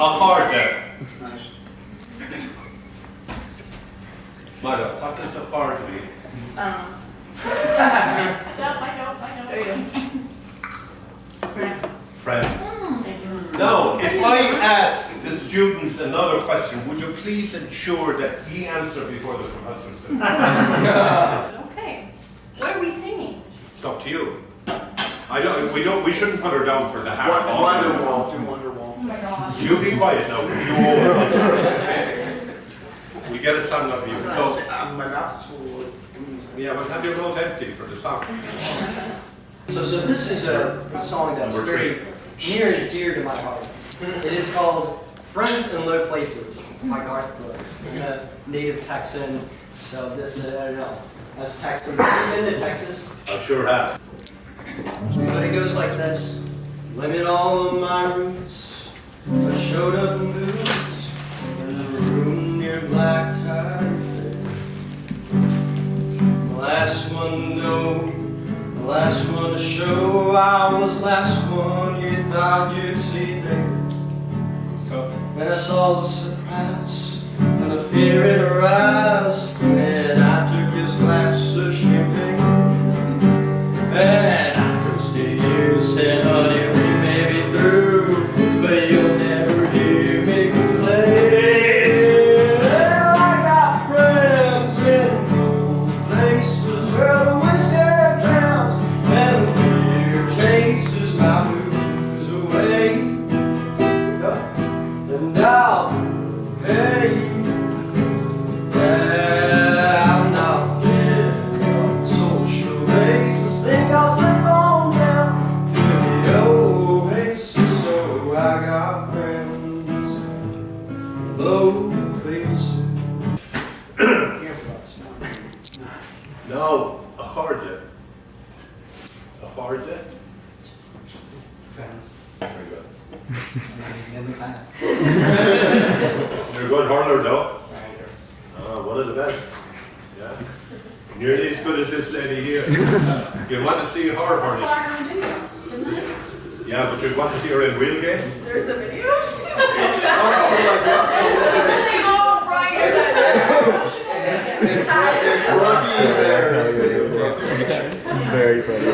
harde. Mara, what does a harde mean? I know. There you go. Friends. Friends. Now, if I ask the students another question, would you please ensure that he answer before the professor does? Okay. What are we singing? It's up to you. We shouldn't put her down for the hard Wonderwall. Do Wonderwall. Oh my gosh. You be quiet now. We get a song of you. So, My mouth is full of yeah, but have your mouth empty for the song. So this is a song that's Number very near and dear to my heart. It is called Friends in Low Places by Garth Brooks. I'm a native Texan, so this, I don't know, as Texan, have you been to Texas? I sure have. But it goes like this. Limit all of my roots. I showed up in boots in the room near Black Tie Fair. The last one to know, the last one to show. I was last one you thought you'd see there. And I saw the surprise and the fear in her eyes. And I took his glass of champagne. And I toasted you, said, honey, we may be through, but you'll never hear me complain. Well, I got friends in low places where the whiskey drowns and the beer chases my blues away. And I'll pay. I'm not dead on social basis. Think I'll slip on down to the oasis. So I got friends in low places. Now, a harde. A harde? Friends Very good. in the past. You're a good hurler, though. One of the best. Yeah. Nearly as good as this lady here. You want to see her I hurling? saw her on video tonight. Yeah, but you want to see her in real games? There's a video. It's very funny.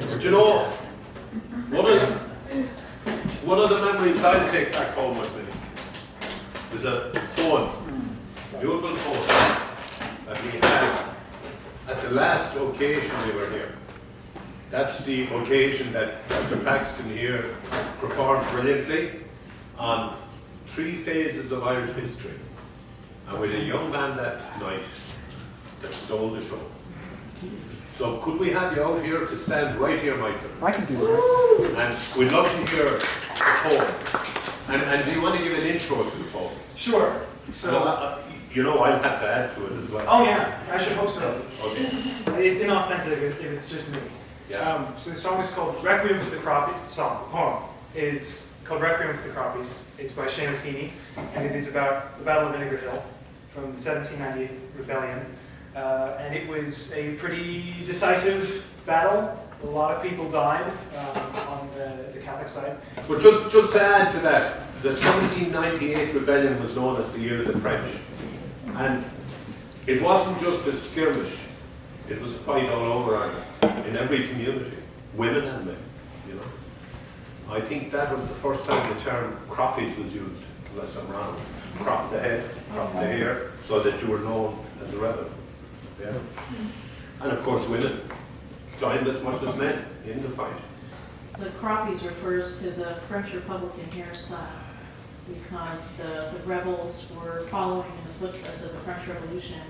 But you know, one of the memories I take back home with me is a phone, beautiful phone that we had at the last occasion we were here. That's the occasion that Dr. Paxton here performed brilliantly on 3 phases of Irish history. And with a young man that night that stole the show. So could we have you out here to stand right here, Michael? I can do that. And we'd love to hear the poem. And do you want to give an intro to the poem? Sure. You know, I'll have to add to it as well. Oh yeah, I should hope so. Okay. It's inauthentic if it's just me. Yeah. So the song is called Requiem for the Crappies. The poem is called Requiem for the Crappies. It's by Seamus Heaney, and it is about the Battle of Vinegar Hill from the 1798 rebellion. And it was a pretty decisive battle. A lot of people died on the Catholic side. But just to add to that, the 1798 rebellion was known as the Year of the French. And it wasn't just a skirmish, it was a fight all over Ireland, in every community, women and men, you know. I think that was the first time the term crappies was used, unless I'm wrong. Crop the head, crop the hair, so that you were known as a rebel. Yeah. And of course women joined as much as men in the fight. The crappies refers to the French Republican hairstyle because the rebels were following in the footsteps of the French Revolution.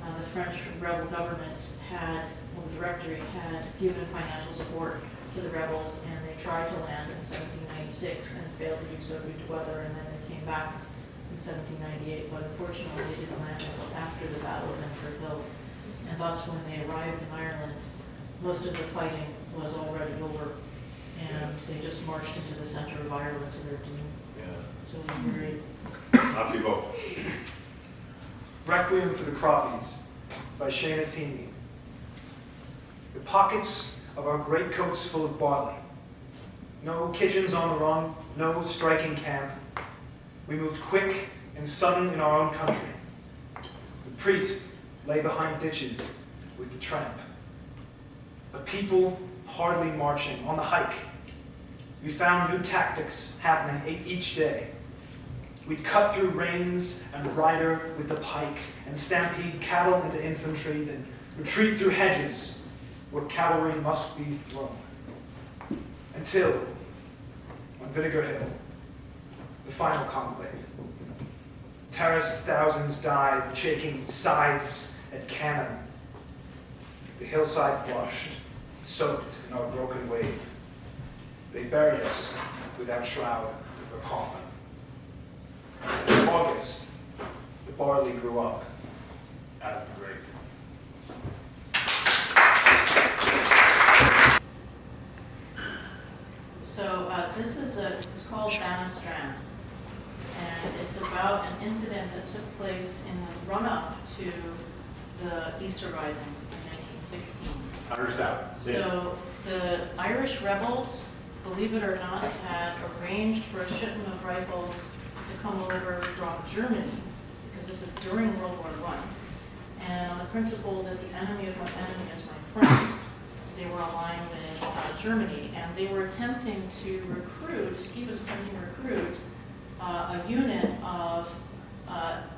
The French rebel government had, well, the Directory had given financial support to the rebels, and they tried to land in 1796 and failed to do so due to weather, and then they came back in 1798, but unfortunately they didn't land until after the Battle of Vinegar Hill. And thus, when they arrived in Ireland, most of the fighting was already over, and they just marched into the center of Ireland to their doom. Yeah. So it was very... Off you go. Requiem for the Crappies by Seamus Heaney. The pockets of our greatcoats full of barley. No kitchens on the run, no striking camp. We moved quick and sudden in our own country. The priest lay behind ditches with the tramp. A people hardly marching on the hike. We found new tactics happening each day. We'd cut through reins and rider with the pike and stampede cattle into infantry, then retreat through hedges where cavalry must be thrown. Until, on Vinegar Hill, the final conclave, terraced thousands died, shaking scythes at cannon. The hillside blushed, soaked in our broken wave. They buried us without shroud or coffin. In August, the barley grew up out of the grave. So it's called Bannistrand, and it's about an incident that took place in the run-up to the Easter Rising in 1916. Understand? So the Irish rebels, believe it or not, had arranged for a shipment of rifles to come over from Germany, because this is during World War I, and on the principle that the enemy of my enemy is my friend, they were aligned with Germany, and they were attempting to recruit, he was attempting to recruit a unit of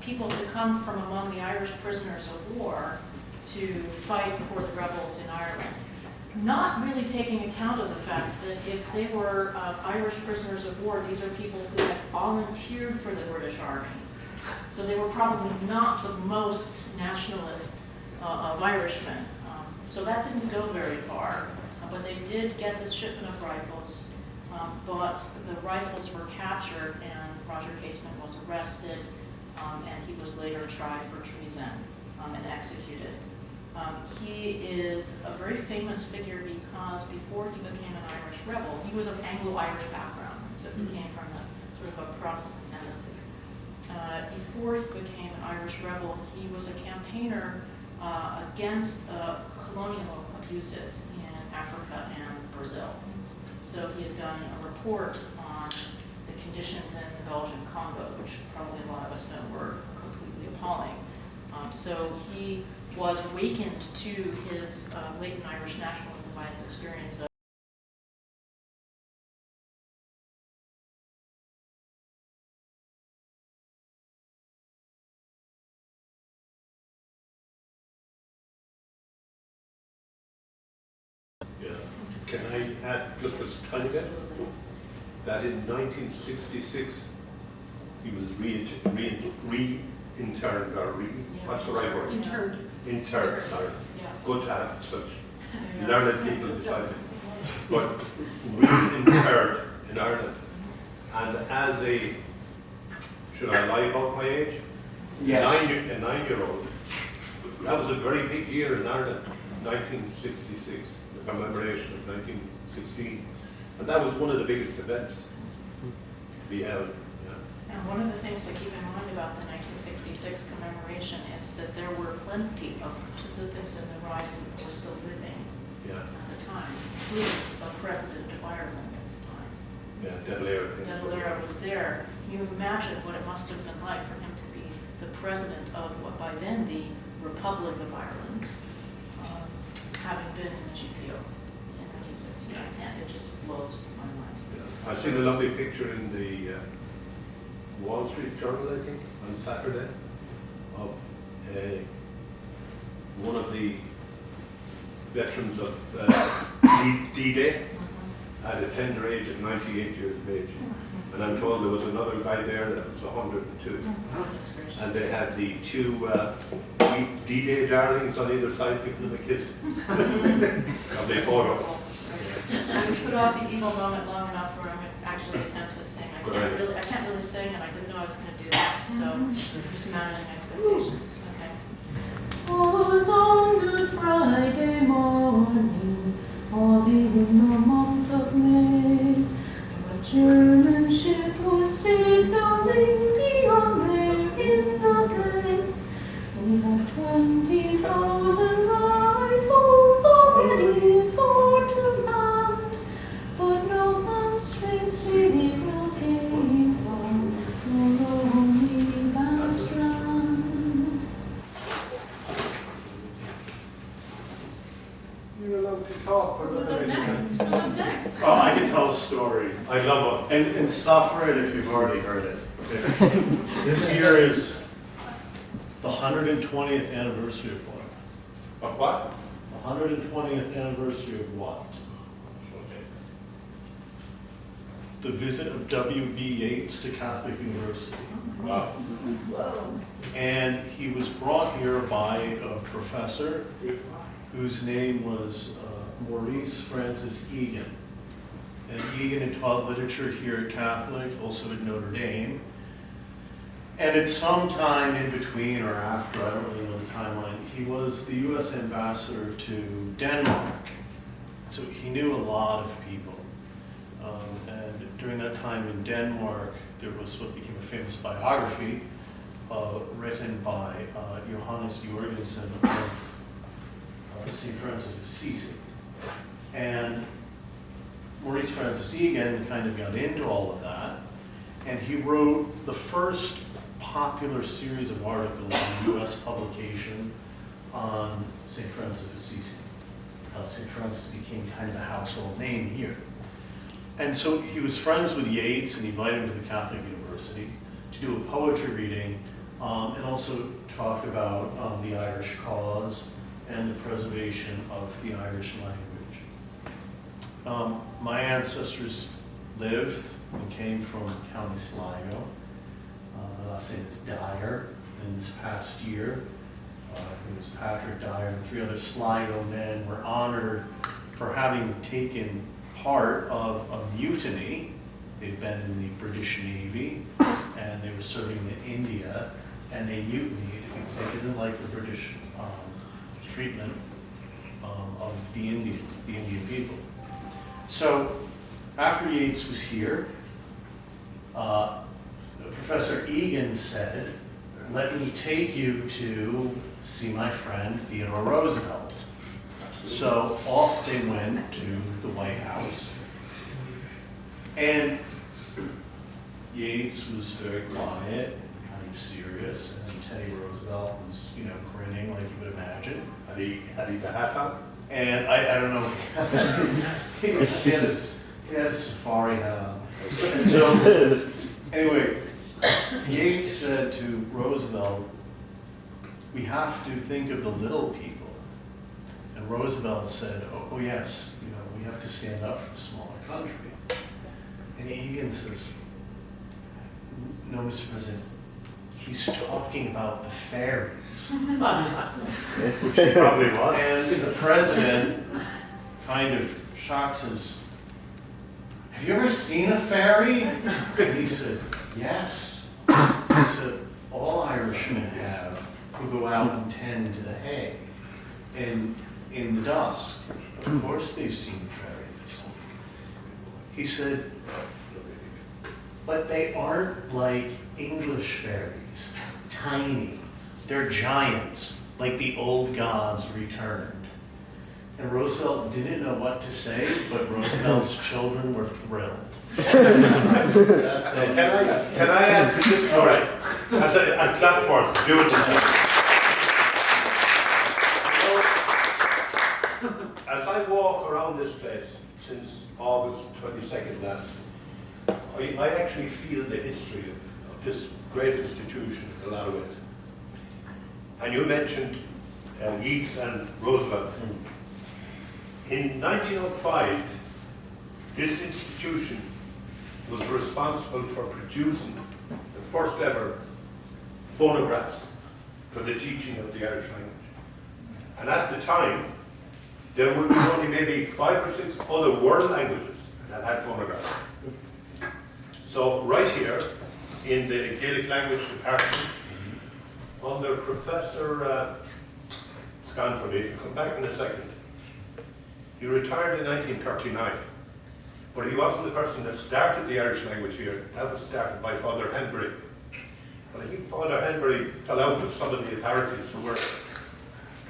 people to come from among the Irish prisoners of war to fight for the rebels in Ireland. Not really taking account of the fact that if they were Irish prisoners of war, these are people who had volunteered for the British Army. So they were probably not the most nationalist of Irishmen. So that didn't go very far, but they did get this shipment of rifles, but the rifles were captured and Roger Casement was arrested, and he was later tried for treason and executed. He is a very famous figure because before he became an Irish rebel, he was of Anglo-Irish background, so he came from a sort of a Protestant ascendancy. Before he became an Irish rebel, he was a campaigner against colonial abuses in Africa and Brazil. So he had done a report on the conditions in the Belgian Congo, which probably a lot of us know were completely appalling. So he was awakened to his latent Irish nationalism by his experience of Can I add just a tiny bit? That in 1966, he was re-interned, or what's the right word? Interned, sorry. Yeah. Good to have such learned people beside me. But re-interned in Ireland. And as a, should I lie about my age? Yes. A 9-year-old. That was a very big year in Ireland, 1966. The commemoration of 1916, and that was one of the biggest events we held. Yeah. And one of the things to keep in mind about the 1966 commemoration is that there were plenty of participants in the rising who were still living Yeah. at the time, including the president of Ireland at the time. Yeah, De Valera. De Valera was there. You imagine what it must have been like for him to be the president of what by then the Republic of Ireland, having been in the GPO in 1969. And it just blows my mind. Yeah. I've seen a lovely picture in the Wall Street Journal, I think, on Saturday, of one of the veterans of D-Day at a tender age of 98 years of age. And I'm told there was another guy there that was 102. Goodness gracious. And they had the two D-Day darlings on either side giving them a kiss. Of their photo. I put off the evil moment long enough where I'm going to actually attempt to sing. I can't really sing, and I didn't know I was going to do this, so I'm just managing expectations. Okay. Was on Good Friday morning, early in the month of May, a German ship was signaling beyond there in the bay. We had 20,000 rifles all ready for to land, but no monstrous signal And suffer it if you've already heard it. This year is the 120th anniversary of what? Of what? The 120th anniversary of what? Okay. The visit of W.B. Yeats to Catholic University. Wow. And he was brought here by a professor whose name was Maurice Francis Egan. And Egan had taught literature here at Catholic, also at Notre Dame. And at some time in between or after, I don't really know the timeline, he was the U.S. ambassador to Denmark. So he knew a lot of people. And during that time in Denmark, there was what became a famous biography written by Johannes Jorgensen of St. Francis of Assisi. And Maurice Francis Egan kind of got into all of that, and he wrote the first popular series of articles in U.S. publication on St. Francis of Assisi. St. Francis became kind of a household name here. And so he was friends with Yeats and he invited him to the Catholic University to do a poetry reading and also talk about the Irish cause and the preservation of the Irish language. My ancestors lived and came from County Sligo. My last name is Dyer. And this past year, it was Patrick Dyer and 3 other Sligo men were honored for having taken part of a mutiny. They'd been in the British Navy and they were serving in India, and they mutinied because they didn't like the British treatment of the Indian people. So after Yeats was here, Professor Egan said, "Let me take you to see my friend Theodore Roosevelt." So off they went to the White House, and Yeats was very quiet, kind of serious, and Teddy Roosevelt was, grinning like you would imagine. Had he the hat on? And I don't know, he had his safari hat on. And so, anyway, Yeats said to Roosevelt, "We have to think of the little people." And Roosevelt said, oh yes, we have to stand up for the smaller country. And Egan says, "No, Mr. President, he's talking about the fairies." Which he probably was. And the president kind of shocks us. "Have you ever seen a fairy?" And he said, "Yes." He said, "All Irishmen have, who go out and tend to the hay. And in the dusk, of course they've seen fairies." He said, "But they aren't like English fairies, tiny. They're giants, like the old gods returned." And Roosevelt didn't know what to say, but Roosevelt's children were thrilled. That's it. Can I add to this? All right. A clap for us. Do it. As I walk around this place since August 22nd last, I actually feel the history of this great institution in a lot of ways. And you mentioned Yeats and Roosevelt. In 1905, this institution was responsible for producing the first ever phonographs for the teaching of the Irish language. And at the time, there would be only maybe 5 or 6 other world languages that had phonographs. So right here, in the Gaelic language department, under Professor Scanford, he'll come back in a second. He retired in 1939, but he wasn't the person that started the Irish language here. That was started by Father Henbury. But I think Father Henbury fell out with some of the authorities who were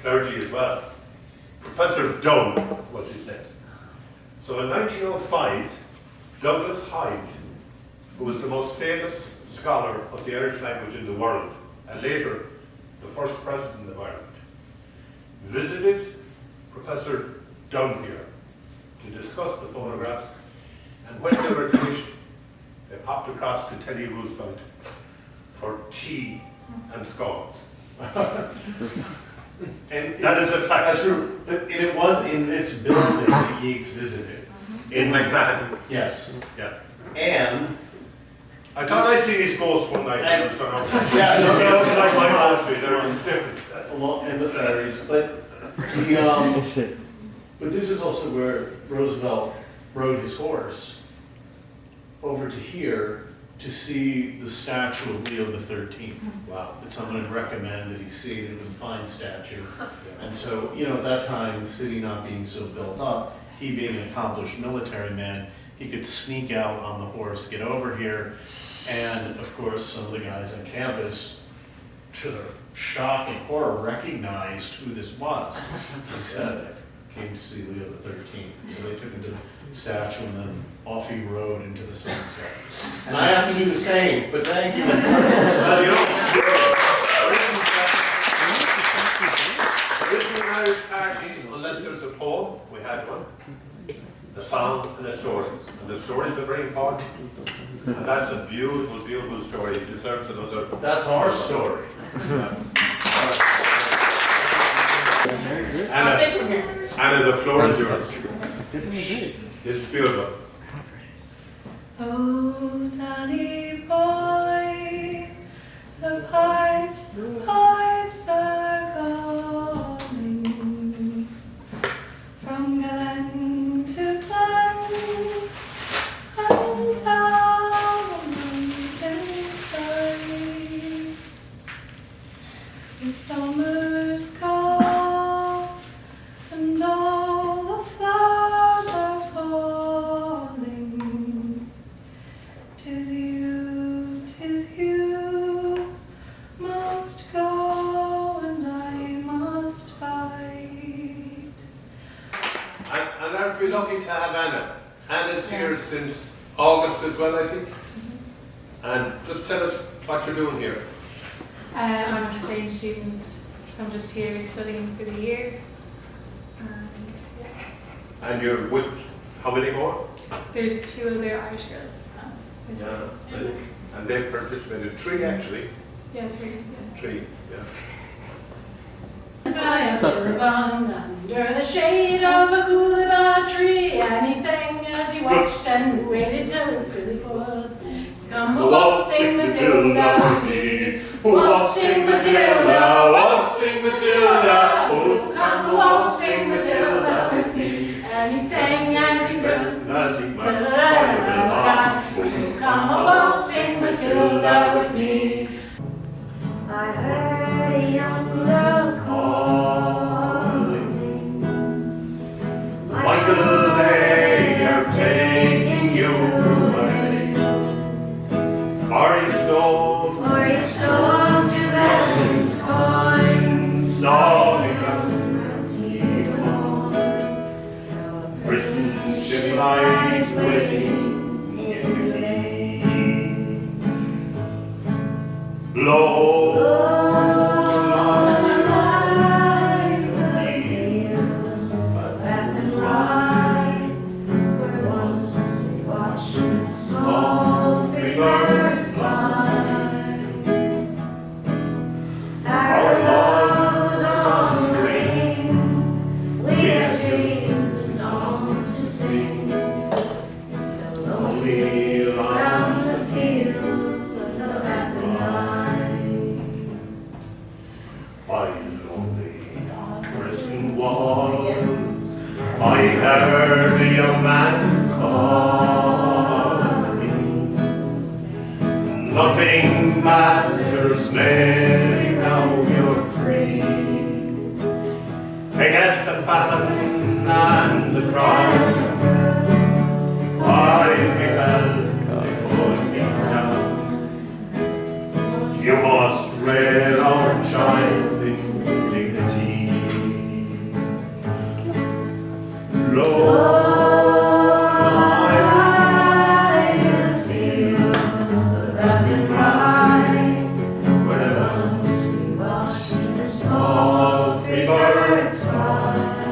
clergy as well. Professor Dunn was his name. So in 1905, Douglas Hyde, who was the most famous scholar of the Irish language in the world, and later the first president of Ireland, visited Professor Dunn here to discuss the phonographs, and when they were finished, They popped across to Teddy Roosevelt for tea and scones. And That is a fact. That's true, but it was in this building that Yeats visited. In Manhattan. Yes. Yeah. And, I thought I'd seen his ghost one night. And- I was going out. yeah, no, Like my poetry, they're different. along, and the ferries, but but this is also where Roosevelt rode his horse over to here to see the statue of Leo XIII. Wow. That someone had recommended he see, it was a fine statue. And so, you know, at that time, the city not being so built up, he being an accomplished military man, he could sneak out on the horse, get over here, and of course, some of the guys on campus, to their shock and horror, recognized who this was. They said, came to see Leo XIII. So they took him to the statue and then off he rode into the sunset. And I have to do the same, but thank you. Well, you know, there isn't an Irish party unless there's a poem, we had one, a song and a story. And the stories are very important. And that's a beautiful, beautiful story. It deserves another. That's our story. Anna, the floor is yours. This is beautiful. Oh, Danny boy, the pipes are calling from glen to glen and down the mountainside. The summer's gone and all the flowers are falling. 'Tis you must go and I must bide. And aren't we lucky to have Anna? Anna's here since August as well, I think. And just tell us what you're doing here. I'm an exchange student, so I'm just here studying for the year. And yeah, And you're with how many more? there's 2 other Irish girls. Yeah. And they participated, 3 actually. Yeah, it's really good. 3, yeah. I live under the shade of a coolibah tree, and he sang as he watched and waited till his billy put. Come a waltzing Matilda with me, waltzing Matilda, waltzing Matilda, oh, come a waltzing Matilda with me. And he sang as he stood, come a waltzing Matilda with me. I heard a young girl calling, Michael, they are taking you away. Are you stone? for you stole to Bethany's corn, Song around. as you on. Prison ship lies waiting in the sea. Blow. I heard a young man calling. Nothing matters, Mary, now you're free. Against the famine and the crime, I rebel before you down. You must rear our child in dignity. Lord, the fields, the rough and rye, where once we watched the small free birds fly.